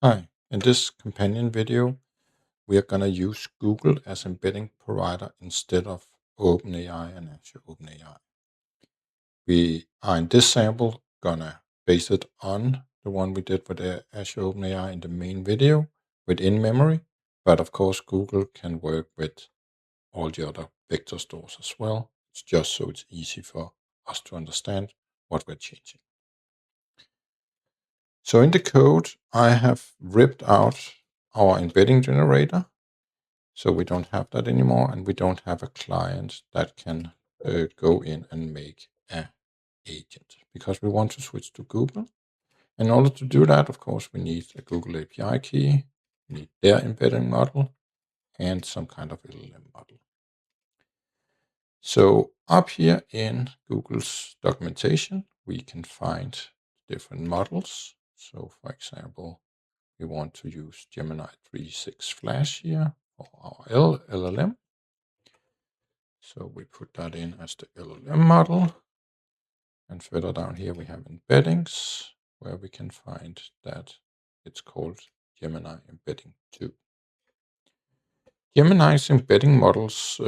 Hi, in this companion video, we are going to use Google as embedding provider instead of OpenAI and Azure OpenAI. We are in this sample going to base it on the one we did with the Azure OpenAI in the main video with in-memory, but of course Google can work with all the other vector stores as well. It's just so it's easy for us to understand what we're changing. So in the code, I have ripped out our embedding generator. So we don't have that anymore, and we don't have a client that can go in and make an agent because we want to switch to Google. In order to do that, of course, we need a Google API key, we need their embedding model, and some kind of LLM model. So up here in Google's documentation, we can find different models. So for example, we want to use Gemini 3.6 Flash here for our LLM. So we put that in as the LLM model. And further down here, we have embeddings where we can find that it's called Gemini Embedding 2. Gemini's embedding models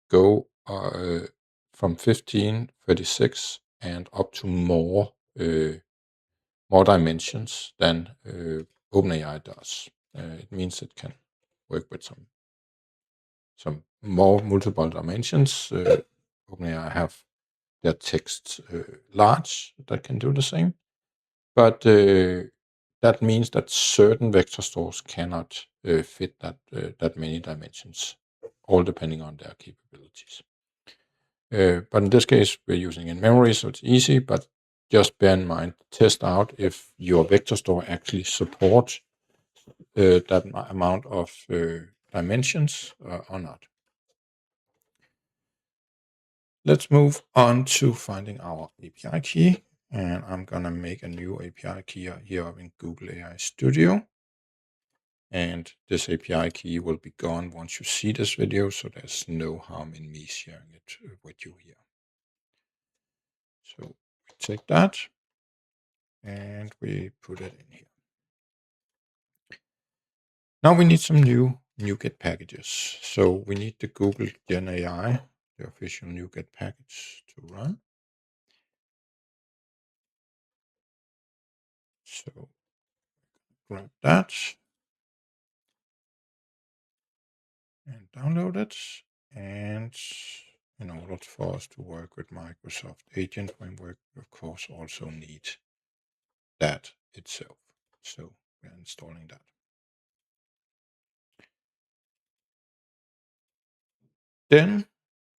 go from 1536 and up to more dimensions than OpenAI does. It means it can work with some more multiple dimensions. OpenAI have their text large that can do the same, but that means that certain vector stores cannot fit that many dimensions, all depending on their capabilities. But in this case, we're using in memory, so it's easy, but just bear in mind, test out if your vector store actually supports that amount of dimensions or not. Let's move on to finding our API key, and I'm going to make a new API key here in Google AI Studio. And this API key will be gone once you see this video, so there's no harm in me sharing it with you here. So we take that and we put it in here. Now we need some new NuGet packages. So we need the Google Gen AI, the official NuGet package, to run. So grab that and download it. And in order for us to work with Microsoft Agent Framework, we of course also need that itself. So we're installing that. Then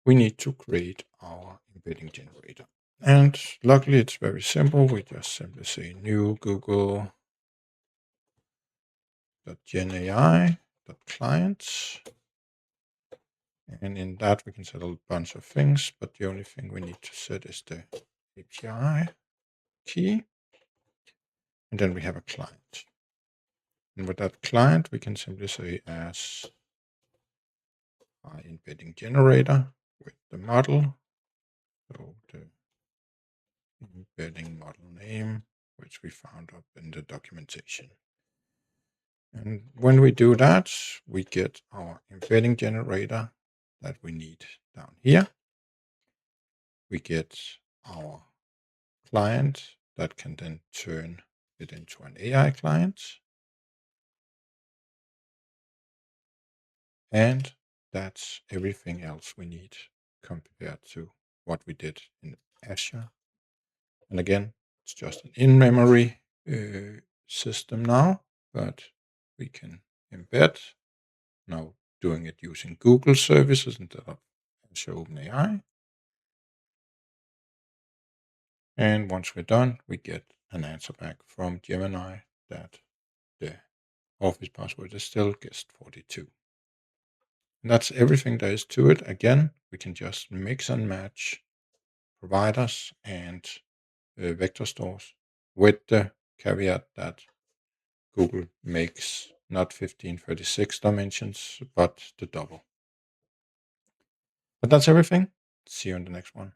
we need to create our embedding generator. And luckily it's very simple. We just simply say new google.genai.client. And in that we can set a bunch of things, but the only thing we need to set is the API key. And then we have a client. And with that client, we can simply say as our embedding generator with the model. So the embedding model name, which we found up in the documentation. And when we do that, we get our embedding generator that we need down here. We get our client that can then turn it into an AI client. And that's everything else we need compared to what we did in Azure. And again, it's just an in-memory system now, but we can embed now doing it using Google services instead of Azure OpenAI. And once we're done, we get an answer back from Gemini that the Office password is still guest42. And that's everything there is to it. Again, we can just mix and match providers and vector stores with the caveat that Google makes not 1536 dimensions, but the double. But that's everything. See you in the next one.